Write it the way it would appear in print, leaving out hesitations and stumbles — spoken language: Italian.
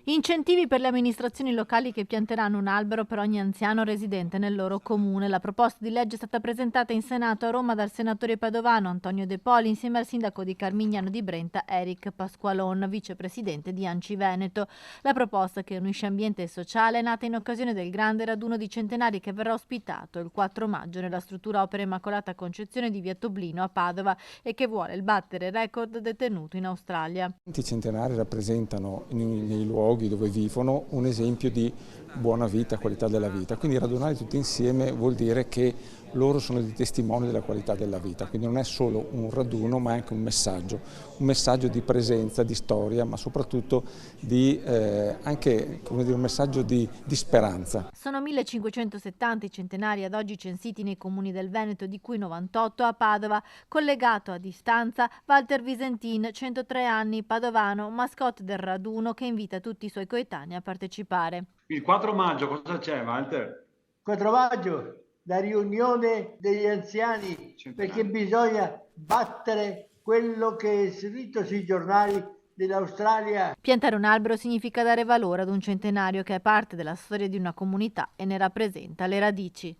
Incentivi per le amministrazioni locali che pianteranno un albero per ogni anziano residente nel loro comune. La proposta di legge è stata presentata in Senato a Roma dal senatore padovano Antonio De Poli insieme al sindaco di Carmignano di Brenta Eric Pasqualon, vicepresidente di ANCI Veneto. La proposta, che unisce ambiente e sociale, è nata in occasione del grande raduno di centenari che verrà ospitato il 4 maggio nella struttura Opera Immacolata Concezione di via Toblino a Padova e che vuole battere il record detenuto in Australia. I centenari rappresentano nei luoghi dove vivono un esempio di buona vita, qualità della vita, quindi radunare tutti insieme vuol dire che loro sono dei testimoni della qualità della vita, quindi non è solo un raduno ma è anche un messaggio di presenza, di storia, ma soprattutto di, anche un messaggio di speranza. Sono 1570 i centenari ad oggi censiti nei comuni del Veneto, di cui 98 a Padova. Collegato a distanza Walter Visentin, 103 anni, padovano, mascotte del raduno che invita tutti i suoi coetanei a partecipare. Il 4 maggio cosa c'è, Walter? 4 maggio, la riunione degli anziani, perché bisogna battere quello che è scritto sui giornali dell'Australia. Piantare un albero significa dare valore ad un centenario che è parte della storia di una comunità e ne rappresenta le radici.